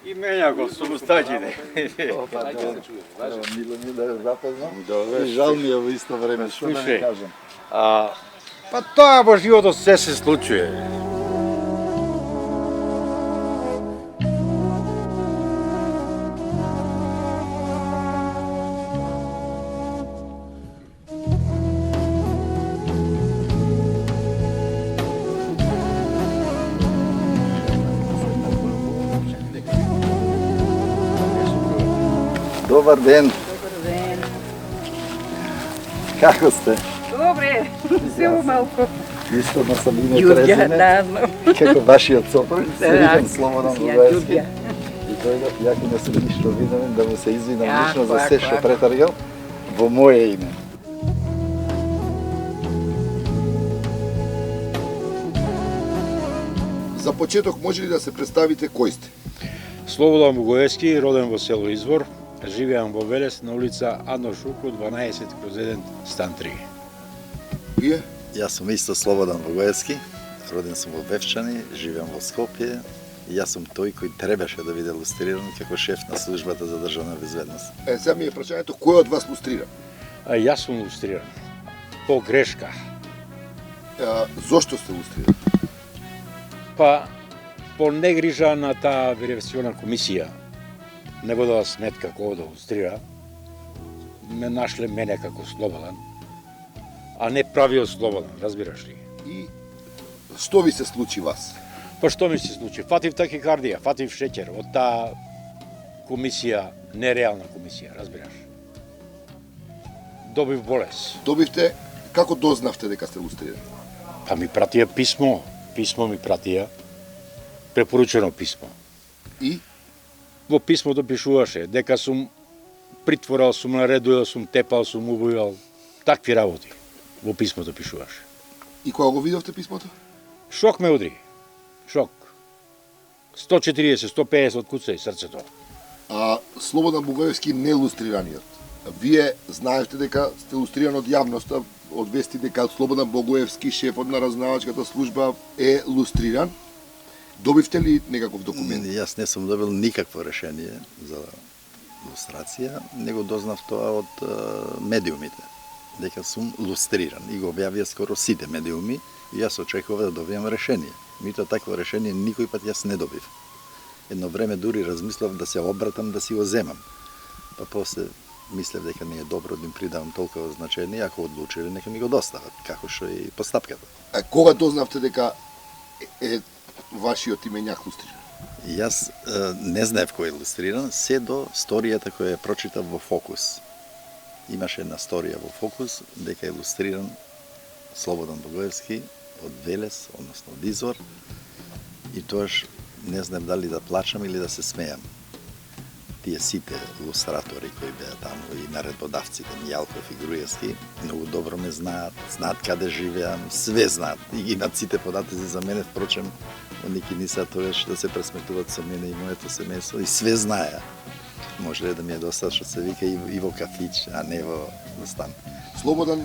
И мене го сум стаđine. Мило ми да запознам. И жал ми е во исто време, што да ви кажам. Па тоа во животот се случува. Добар ден. Добар ден. Како сте? Добре, само малку. Исто на Сабина Ѓурѓа, Трезина. да, знам. Како вашиот сопруг, се Да, викам Слободан ја Богоевски. Ѓурѓа. И тој јако не сум ништо виден да му се извинам Ја, лично за пак, се што пак. претаргал во моје име. За почеток може ли да се представите кој сте? Слободан Богоевски, роден во село Извор, живеам во Велес на улица Ано Шуку 12/1 стан 3. Вие? Јас сум исто Слободан Богоевски, роден сум во Бевчани, живеам во Скопје. И јас сум тој кој требаше да биде лустриран како шеф на службата за државна безбедност. Сега ми е прашањето кој од вас лустрира? Јас сум лустриран. По грешка. Зошто сте лустрирани? Па, по негрижа на таа верификациона комисија, не водела сметка кога да лустрира, ме нашле мене како Слободан, а не правиот Слободан, разбираш ли? И што ви се случи вас? Па што ми се случи? Фатив такикардија, фатив шеќер од таа комисија, нереална комисија, разбираш? Добив болест. Добивте, како дознавте дека сте лустрирани? Па ми пратија писмо ми пратија, препоручено писмо. И? Во писмото пишуваше дека сум притворал, сум наредувал, сум тепал, сум убивал, такви работи. Во писмото пишуваше. И кога го видовте писмото? Шок ме удри. Шок. 140, 150 од куца и срцето. Слободан Богоевски не лустрираниот. Вие знаевте дека сте лустриран од јавноста, од вести дека Слободан Богоевски, шефот на разузнавачката служба, е лустриран. Добивте ли некаков документ? Јас не сум добил никакво решение за лустрација, него дознав тоа од медиумите, дека сум лустриран. И го објавија скоро сите медиуми и јас очекував да добијам решение. Меѓутоа такво решение никој пат јас не добив. Едно време дури размислав да се обратам да си го земам. Па после мислев дека не е добро да им придавам толкова значение, ако одлучили нека ми го достават, како што и постапката. Кога дознавте дека е вашиот именјак лустриран? Јас не знаев кој е илустриран, се до сторијата која ја прочитав во Фокус. Имаше една сторија во Фокус дека е илустриран Слободан Богоевски од Велес, односно од Извор, и тоаш не знам дали да плачам или да се смејам. Тие сите лустратори кои беа таму и наредбодавците, Мијалков и Груевски, многу добро ме знаат, знаат каде живеам, све знаат. И ги имаат сите податоци за мене, впрочем, они ки не са тоеш да се пресметуваат со мене и моето семејство, и све знаеа. Може ли да ми е достаточно се вика и во кафич, а не во стан. Слободан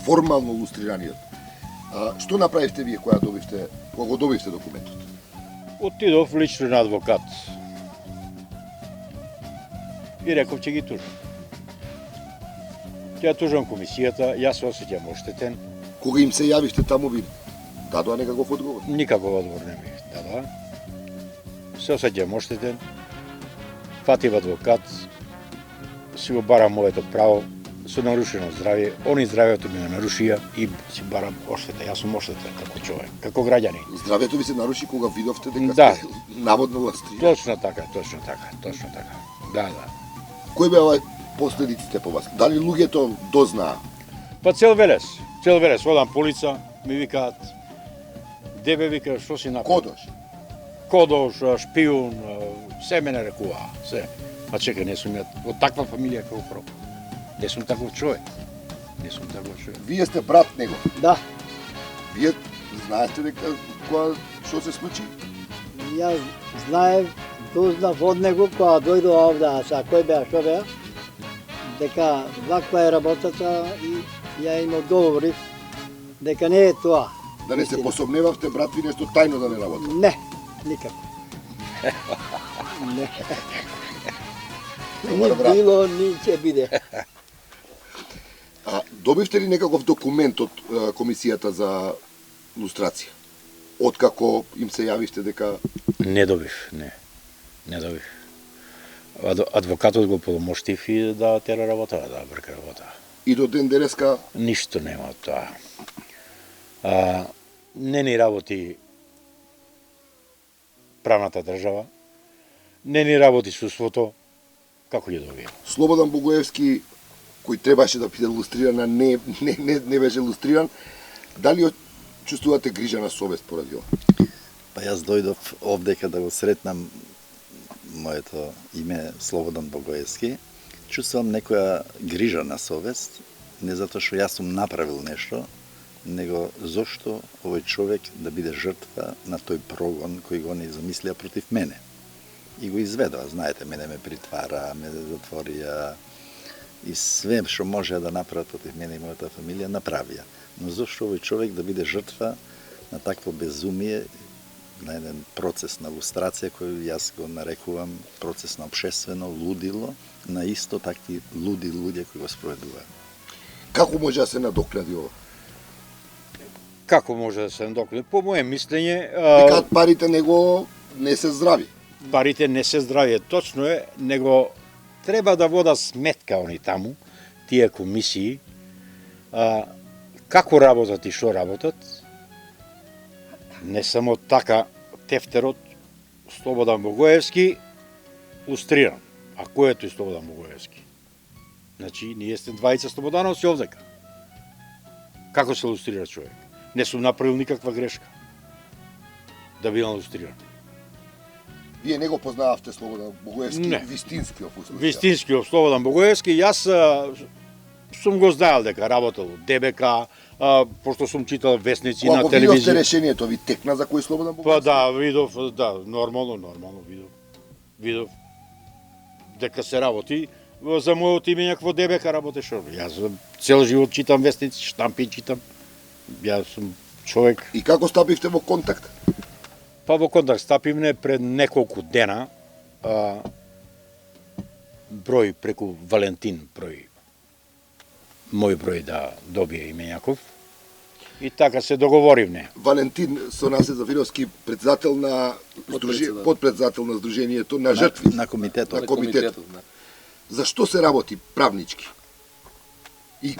формално лустрираниот. Што направивте вие кога го добивте документот? Отидов лично на адвокат. И реков ќе ги тужам. Ќе ја тужам комисијата, јас се осеќам оштетен. Кога им се јавивте таму ви дадоа некаков одговор? Никаков одговор не ми дадоа. Се осеќам оштетен. Фатив адвокат, си го барам моето право со нарушено здравје. Они здравјето ми го нарушија и си барам оштета. Јас сум оштетен како човек, како граѓанин. Здравјето ви се наруши кога видовте дека Да. сте наводно лустрирани? Точно така. Да. Кои беа последиците по вас? Дали луѓето дознаа? Па цел Велес, одам по улица, ми викаат, дебе вика, што си направил? Кодош, шпион, се мене рекуваа, се. Па чекај, не сум ја од таква фамилија како прво. Не сум таков човек. Вие сте брат него. Да, Вие знаете дека што се случи? јас знаев, дознав од него кога дојдоа овде, са кој беа, што беа, дека ваква е работата и ја им одговорив дека не е тоа. Да не се посомневавте брат ви нешто тајно да не работи. Не, никако. Не. Ни брат. било, ни ќе биде. А добивте ли некаков документ од комисијата за лустрација? Откако им се јавивте дека Не добив, не добив. Адвокатот го поломоштив и да тера работа, да брка работа. и до ден денеска Ништо нема од тоа. Не ни работи правната држава, не ни работи судството, како ќе добием? Слободан Богоевски, кој требаше да биде лустриран, а не беше лустриран, дали чувствувате грижа на совест поради ова? Па јас дојдов овдека да го сретнам моето име Слободан Богоевски. Чувствувам некоја грижа на совест, не затоа што јас сум направил нешто, него зошто овој човек да биде жртва на тој прогон кој го не замислија против мене. И го изведоа, знаете, мене ме притвара, ме затворија и све што можеа да направат против мене и мојата фамилија направија. Но зошто овој човек да биде жртва на такво безумие, на еден процес на лустрација кој јас го нарекувам процес на обшествено лудило, на исто такви луди луѓе кои го спроведуваат. Како може да се надокнади ова? Како може да се надокнати? По моje мислење, Дека парите не се здрави. парите не се здравје, точно е, него треба да вода сметка они таму, тие комисии, како работат и што работат. Не само така тефтерот Слободан Богоевски лустриран. А кој е тој Слободан Богоевски? Значи, ние сте двајца слободановци овдека. Како се лустрира човек? Не сум направил никаква грешка да бидам лустриран. Вие не го познававте Слободан Богоевски, Не. вистинскиот случај. Вистинскиот Слободан Богоевски, јас сум го знаел дека работел во ДБК, пошто сум читал вестници Кога на го видовте телевизија. решението, ви текна за кој Слободан Па Богоевски? да, видов, да, нормално видов дека се работи за мојот име някакво ДБК работеше. Јас цел живот читам вестници, штампи читам. Јас сум човек. И како стапивте во контакт? Па во контакт стапивме пред неколку дена, број преку Валентин мој број да добие именјаков. И така се договоривме. Валентин Сонасе Зафировски, председател на подпредседател на Сдруженијето на жртви. На комитетот. На комитетот. Зашто се работи правнички? И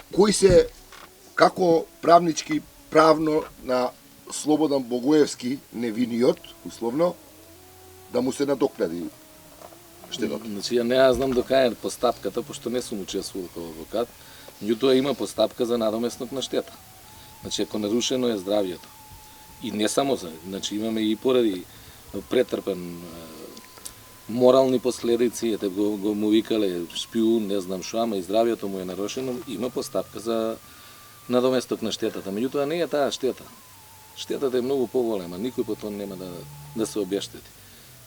како правнички, правно на Слободан Богоевски, невиниот, условно, да му се надокнади штетата? Значи, ја не знам до кај е постапката, пошто не сум учествувал како адвокат, меѓутоа има постапка за надоместок на штета. Значи, ако нарушено е здравјето. И не само за, значи имаме и поради претрпен морални последици, ете го му викале шпиун, не знам што, ама и здравјето му е нарушено, има постапка за надоместок на штетата. Меѓутоа не е таа штета. Штетата е многу поголема, никој потон нема да се објаштети.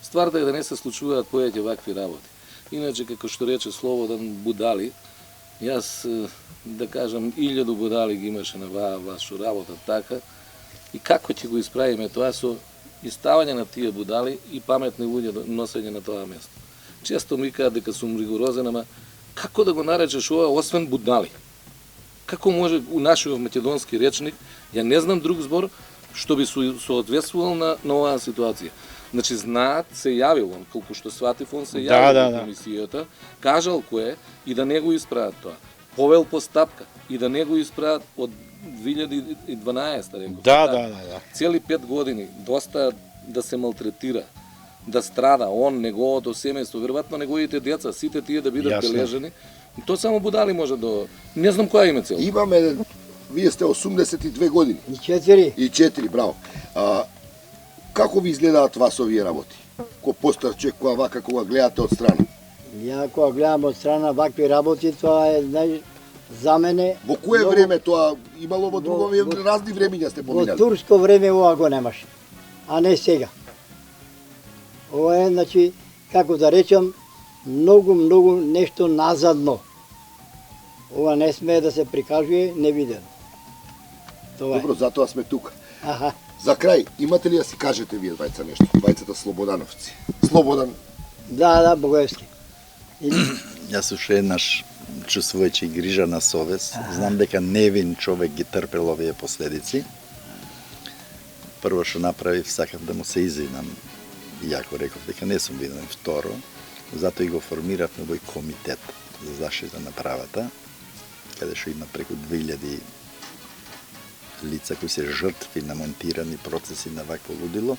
Стварта е да не се случуваат повеќе вакви работи. Иначе, како што рече Слободан, будали, јас, да кажам, 1000 будали ги имаше на вашу работа така, и како ќе го исправиме тоа со иставање на тие будали и паметни луѓе носење на тоа место. Често ми кажат дека сум ригорозен, ама како да го наречеш ова освен будали? Како може у нашиот македонски речник, ја не знам друг збор што би соодветствувал на оваа ситуација. Значи, знаат, се јавил он, колку што сватив, он се јавил на комисијата, кажал кој е и да не го исправат тоа. Повел постапка и да не го исправат од 2012, реков. Да. Цели 5 години, доста да се малтретира, да страда он, неговото семејство, веројатно неговите деца, сите тие да бидат бележени. То само будали може да... Не знам која име цел. Имаме, вие сте 82 години. И 4. И 4, браво. Како ви изгледаат вас овие работи? Ко постар човек, која вака, кога гледате од страна? Ја кога гледам од страна вакви работи, тоа е, знаеш, за мене... Во кое време тоа имало, во друго време, разни времиња сте Во поминали? турско време ова го немаше, а не сега. Ова е, значи, како да речам, многу нешто назадно. Ова не смее да се прикажува невидено. Тоа е. Добро, затоа сме тука. Аха. За крај, имате ли да си кажете вие двајца нешто? Двајцата слободановци. Слободан, Да, Богоевски. Јас уште еднаш чувствувајќи грижа на совест, знам дека невин човек ги трпел овие последици. Прво што направив, сакав да му се извинам, иако реков дека не сум виновен. Второ, затоа и го формиравме овој комитет за заштита на правата, каде што има преку 2000 лица кои се жртви на монтирани процеси на вакво лудило,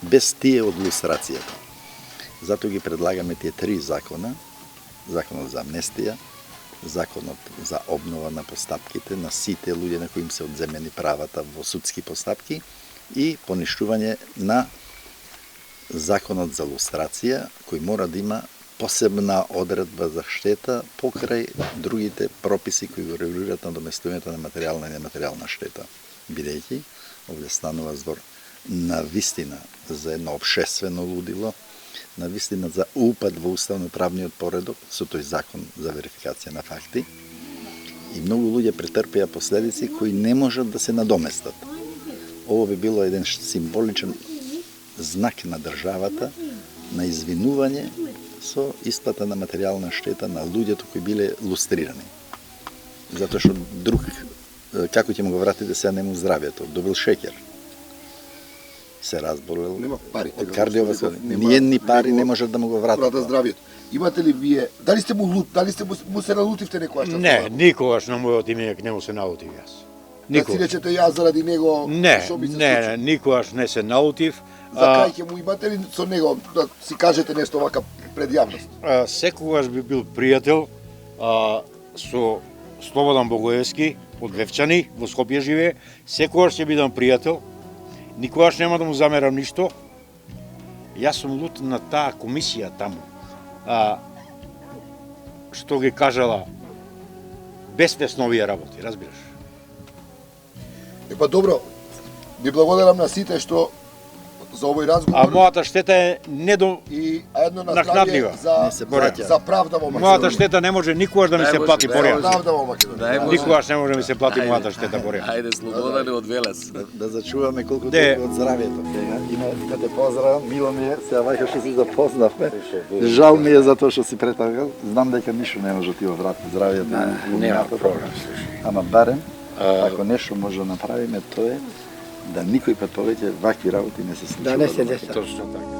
без тие од лустрацијата. Затоа ги предлагаме тие 3 закона: законот за амнестија, законот за обнова на постапките на сите луѓе на кои им се одземени правата во судски постапки и поништување на законот за лустрација, кој мора да има посебна одредба за штета покрај другите прописи кои го регулираат надоместувањето на материјална и нематеријална штета, бидејќи овде станува збор на вистина за едно обшествено лудило, на вистина за упад во уставно-правниот поредок со тој закон за верификација на факти, и многу луѓе претрпеа последици кои не можат да се надоместат. Ово би било еден символичен знак на државата на извинување со исплата на материјална штета на луѓето кои биле лустрирани. Затоа што друг, како ќе му го вратите сега нему здравјето, добил шеќер, се разболел Нема пари, од така, кардиоваскуларни, нема- ниедни пари него не можат да му го вратат. брата здравието. Имате ли вие, дали сте му лут, дали сте му се налутивте некојаш? Не, никогаш на мојот име не му се наутив јас. Да си Никогаш. речете јас заради него Не, што би се не, случило? никогаш не се наутив. За крај ќе му имате ли со него да си кажете нешто вака пред јавност? Секогаш би бил пријател со Слободан Богоевски од Левчани, во Скопје живее. Секогаш ќе бидам пријател. Никогаш нема да му замерам ништо. Јас сум лут на таа комисија таму. Што ги кажала безвесно овие работи, разбираш? Па добро, ви благодарам на сите што за овој разговор. А мојата штета е и едно на накнадлива. здравје Не се за, плаќа. за правда во Мојата Македонија. штета не може никогаш да ми се плати За порја. правда во Македонија. Дај може. Никогаш не може да ми се плати мојата штета порја. Ајде, Слободане од Велес. Да зачуваме колку Де. толку од здравието. Сега имате поздрав, мило ми е, сега вака што се запознавме. Жал ми е за тоа што си претагал. Знам дека ништо не може да ти го врати здравието. Нема проблем, слушай. Ама барем, ако нешто може да направиме, тоа е да никој пат повеќе вакви работи не се случуваат. Да не се деса. Точно така.